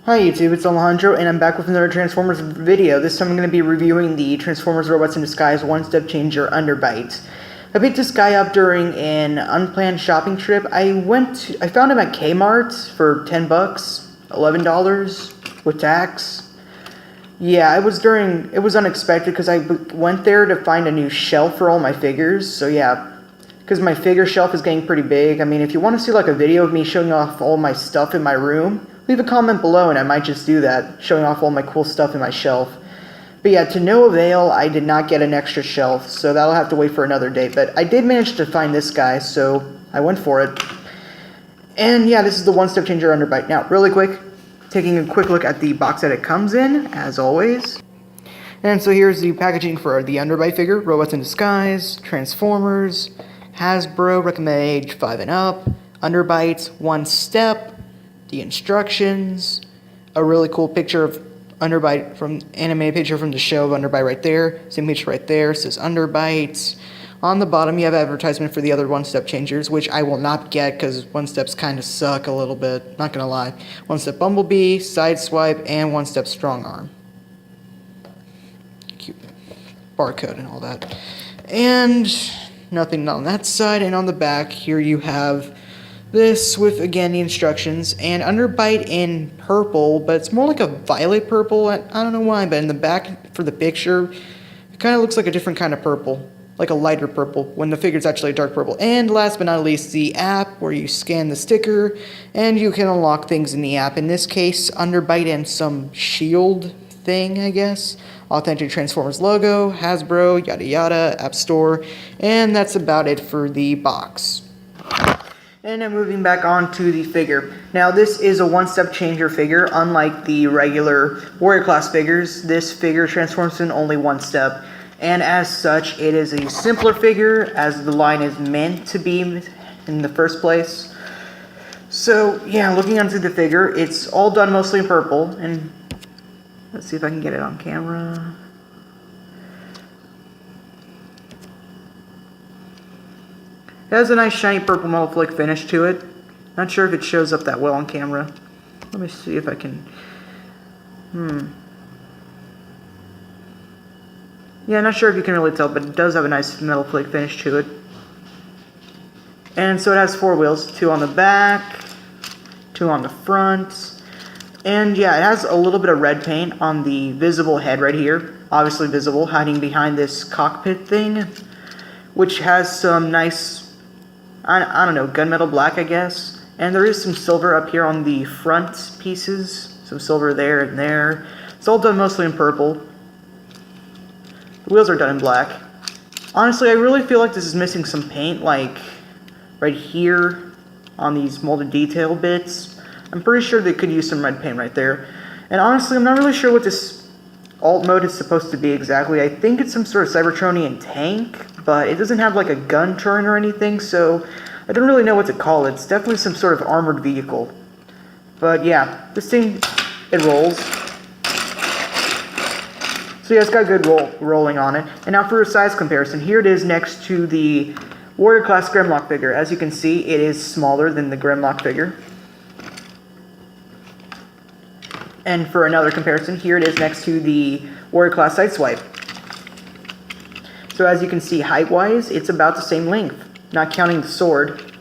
Hi YouTube, it's Alejandro, and I'm back with another Transformers video. This time I'm going to be reviewing the Transformers Robots in Disguise One-Step Changer Underbite. I picked this guy up during an unplanned shopping trip. I found him at Kmart for 10 bucks, $11 with tax. Yeah, it was unexpected because I went there to find a new shelf for all my figures. So yeah, because my figure shelf is getting pretty big. I mean, if you want to see like a video of me showing off all my stuff in my room, leave a comment below and I might just do that, showing off all my cool stuff in my shelf. But yeah, to no avail, I did not get an extra shelf, so that'll have to wait for another day. But I did manage to find this guy, so I went for it. And yeah, this is the One-Step Changer Underbite. Now, really quick, taking a quick look at the box that it comes in, as always. And so here's the packaging for the Underbite figure, Robots in Disguise, Transformers, Hasbro, recommended age 5 and up, Underbite, One Step, the instructions, a really cool picture of Underbite animated picture from the show of Underbite right there. Same picture right there, says Underbite. On the bottom you have advertisement for the other One-Step Changers, which I will not get because One-Steps kind of suck a little bit, not gonna lie. One-Step Bumblebee, Sideswipe, and One-Step Strong Arm. Cute barcode and all that. And nothing on that side, and on the back here you have this with, again, the instructions, and Underbite in purple, but it's more like a violet purple. I don't know why, but in the back for the picture, it kind of looks like a different kind of purple, like a lighter purple, when the figure's actually a dark purple. And last but not least, the app, where you scan the sticker, and you can unlock things in the app. In this case, Underbite and some shield thing, I guess. Authentic Transformers logo, Hasbro, yada yada, App Store, and that's about it for the box. And now moving back on to the figure. Now this is a one-step changer figure. Unlike the regular Warrior class figures, this figure transforms in only one step. And as such, it is a simpler figure, as the line is meant to be in the first place. So yeah, looking onto the figure, it's all done mostly in purple. And let's see if I can get it on camera. It has a nice shiny purple metal flick finish to it. Not sure if it shows up that well on camera. Let me see if I can... Yeah, not sure if you can really tell, but it does have a nice metal flick finish to it. And so it has 4 wheels, 2 on the back, 2 on the front. And yeah, it has a little bit of red paint on the visible head right here. Obviously visible, hiding behind this cockpit thing, which has some nice... I don't know, gunmetal black, I guess. And there is some silver up here on the front pieces. Some silver there and there. It's all done mostly in purple. The wheels are done in black. Honestly, I really feel like this is missing some paint, like right here on these molded detail bits. I'm pretty sure they could use some red paint right there. And honestly, I'm not really sure what this alt mode is supposed to be exactly. I think it's some sort of Cybertronian tank, but it doesn't have like a gun turret or anything, so I don't really know what to call it. It's definitely some sort of armored vehicle. But yeah, this thing, it rolls. So yeah, it's got good rolling on it. And now for a size comparison, here it is next to the Warrior class Grimlock figure. As you can see, it is smaller than the Grimlock figure. And for another comparison, here it is next to the Warrior class Sideswipe. So as you can see, height-wise, it's about the same length, not counting the sword.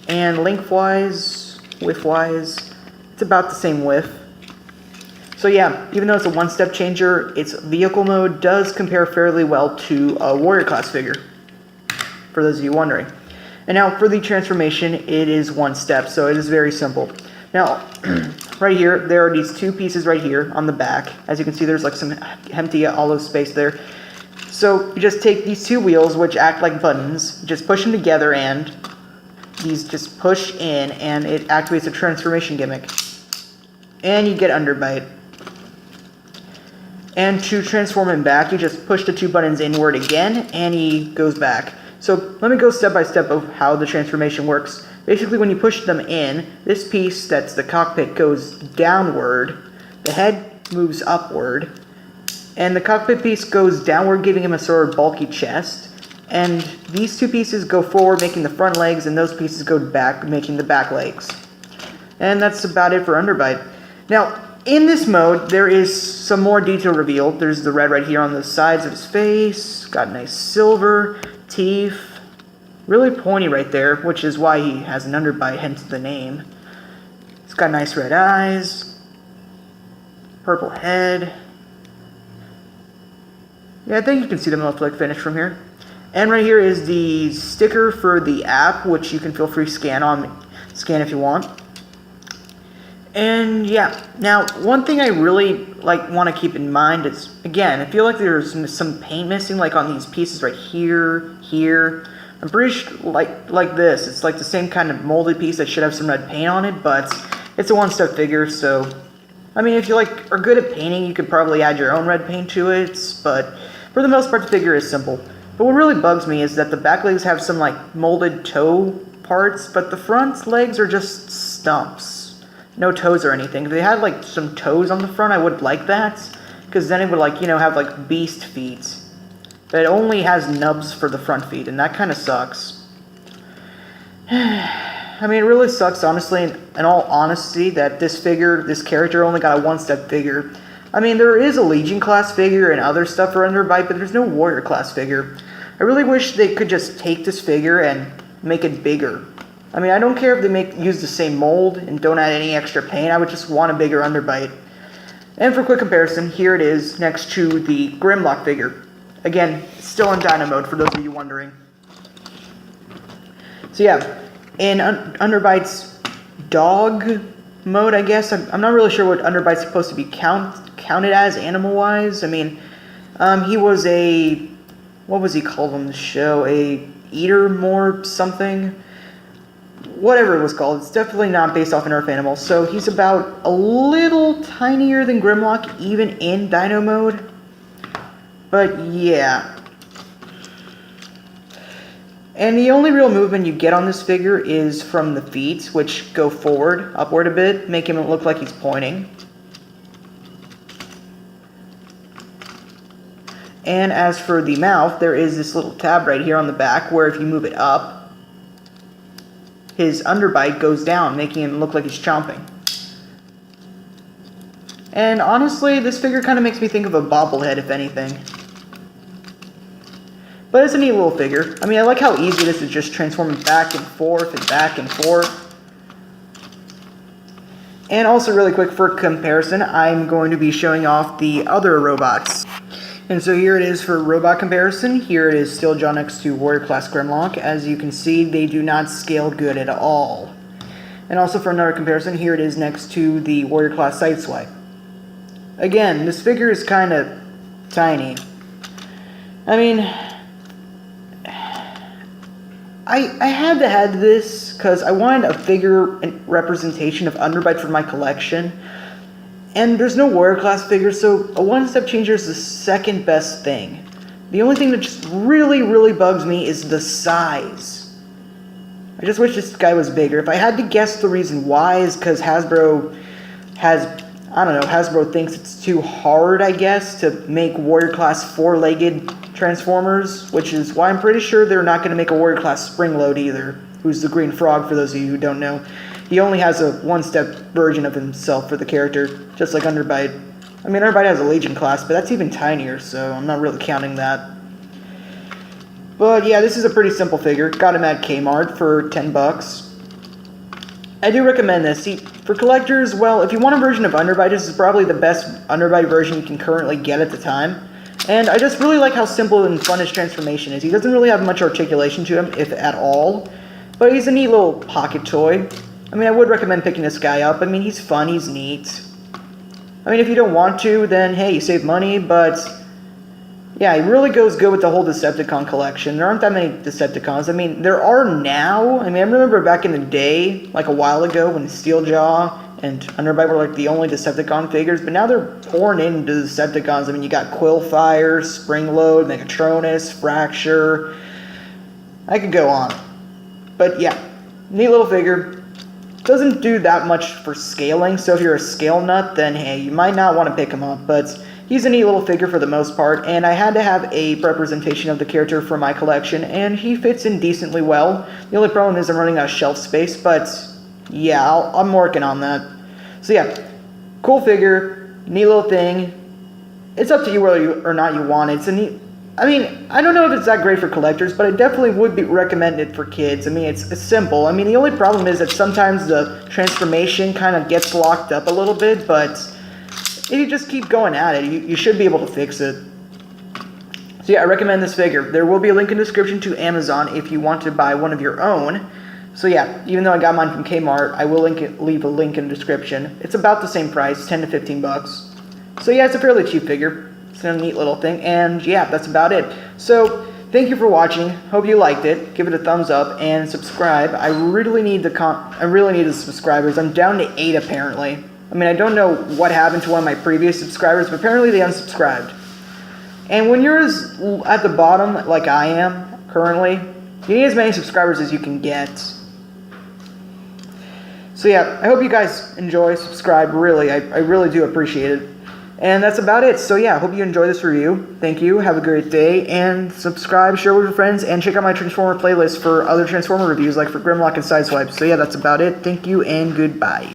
And length-wise, width-wise, it's about the same width. So yeah, even though it's a one-step changer, its vehicle mode does compare fairly well to a Warrior class figure, for those of you wondering. And now for the transformation, it is one step, so it is very simple. Now, right here, there are these 2 pieces right here on the back. As you can see, there's like some empty hollow space there. So you just take these 2 wheels, which act like buttons, just push them together, and these just push in, and it activates a transformation gimmick. And you get Underbite. And to transform him back, you just push the 2 buttons inward again, and he goes back. So let me go step by step of how the transformation works. Basically, when you push them in, this piece that's the cockpit goes downward, the head moves upward, and the cockpit piece goes downward, giving him a sort of bulky chest. And these 2 pieces go forward, making the front legs, and those pieces go back, making the back legs. And that's about it for Underbite. Now, in this mode, there is some more detail revealed. There's the red right here on the sides of his face. Got nice silver teeth. Really pointy right there, which is why he has an underbite, hence the name. He's got nice red eyes. Purple head. Yeah, I think you can see the Moflick finish from here. And right here is the sticker for the app, which you can feel free to scan if you want. And yeah, now one thing I really want to keep in mind is, again, I feel like there's some paint missing, like on these pieces right here, here. I'm pretty sure, like this, it's like the same kind of molded piece that should have some red paint on it, but it's a one-step figure, so I mean, if you are good at painting, you could probably add your own red paint to it, but for the most part, the figure is simple. But what really bugs me is that the back legs have some molded toe parts, but the front legs are just stumps. No toes or anything. If they had some toes on the front, I would like that, because then it would have beast feet. But it only has nubs for the front feet, and that kind of sucks. I mean, it really sucks, honestly, in all honesty, that this character only got a one-step figure. I mean, there is a Legion class figure and other stuff for Underbite, but there's no Warrior class figure. I really wish they could just take this figure and make it bigger. I mean, I don't care if they use the same mold and don't add any extra paint, I would just want a bigger Underbite. And for quick comparison, here it is next to the Grimlock figure. Again, still in Dino mode, for those of you wondering. So yeah, in Underbite's dog mode, I guess, I'm not really sure what Underbite's supposed to be counted as animal-wise. I mean, he was what was he called on the show? A eater more something? Whatever it was called. It's definitely not based off an Earth animal. So he's about a little tinier than Grimlock, even in Dino mode. But yeah. And the only real movement you get on this figure is from the feet, which go upward a bit, make him look like he's pointing. And as for the mouth, there is this little tab right here on the back where if you move it up, his underbite goes down, making him look like he's chomping. And honestly, this figure kind of makes me think of a bobblehead, if anything. But it's a neat little figure. I mean, I like how easy it is to just transform him back and forth and back and forth. And also, really quick, for comparison, I'm going to be showing off the other robots. And so here it is for robot comparison. Here it is still drawn next to Warrior Class Grimlock. As you can see, they do not scale good at all. And also for another comparison, here it is next to the Warrior Class Sideswipe. Again, this figure is kind of tiny. I mean, I had to have this because I wanted a figure representation of Underbite for my collection. And there's no Warrior class figure, so a one-step changer is the second best thing. The only thing that just really, really bugs me is the size. I just wish this guy was bigger. If I had to guess, the reason why is because Hasbro thinks it's too hard, I guess, to make Warrior class four-legged Transformers, which is why I'm pretty sure they're not going to make a Warrior class Springload either, who's the green frog for those of you who don't know. He only has a one-step version of himself for the character, just like Underbite. I mean, Underbite has a Legion class, but that's even tinier, so I'm not really counting that. But yeah, this is a pretty simple figure. Got him at Kmart for 10 bucks. I do recommend this. See, for collectors, well, if you want a version of Underbite, this is probably the best Underbite version you can currently get at the time. And I just really like how simple and fun his transformation is. He doesn't really have much articulation to him, if at all. But he's a neat little pocket toy. I mean, I would recommend picking this guy up. I mean, he's fun, he's neat. I mean, if you don't want to, then hey, you save money, but yeah, he really goes good with the whole Decepticon collection. There aren't that many Decepticons. I mean, there are now. I mean, I remember back in the day, like a while ago, when Steeljaw and Underbite were like the only Decepticon figures, but now they're pouring into Decepticons. I mean, you got Quillfire, Springload, Megatronus, Fracture. I could go on. But yeah, neat little figure. Doesn't do that much for scaling, so if you're a scale nut, then hey, you might not want to pick him up, but he's a neat little figure for the most part, and I had to have a representation of the character for my collection, and he fits in decently well. The only problem is I'm running out of shelf space, but yeah, I'm working on that. So yeah, Cool figure, neat little thing. It's up to you whether or not you want it. It's a neat. I mean, I don't know if it's that great for collectors, but I definitely would recommend it for kids. I mean, it's simple. I mean, the only problem is that sometimes the transformation kind of gets locked up a little bit, but if you just keep going at it, you should be able to fix it. So yeah, I recommend this figure. There will be a link in the description to Amazon if you want to buy one of your own. So yeah, even though I got mine from Kmart, I will leave a link in the description. It's about the same price, 10 to 15 bucks. So yeah, it's a fairly cheap figure. It's a neat little thing, and yeah, that's about it. So, thank you for watching. Hope you liked it. Give it a thumbs up and subscribe. I really need the subscribers. I'm down to 8 apparently. I mean, I don't know what happened to one of my previous subscribers, but apparently they unsubscribed. And when you're at the bottom, like I am currently, you need as many subscribers as you can get. So yeah, I hope you guys enjoy, subscribe, really. I really do appreciate it. And that's about it. So yeah, I hope you enjoy this review. Thank you. Have a great day. And subscribe, share with your friends, and check out my Transformer playlist for other Transformer reviews, like for Grimlock and Sideswipe. So yeah, that's about it. Thank you, and goodbye.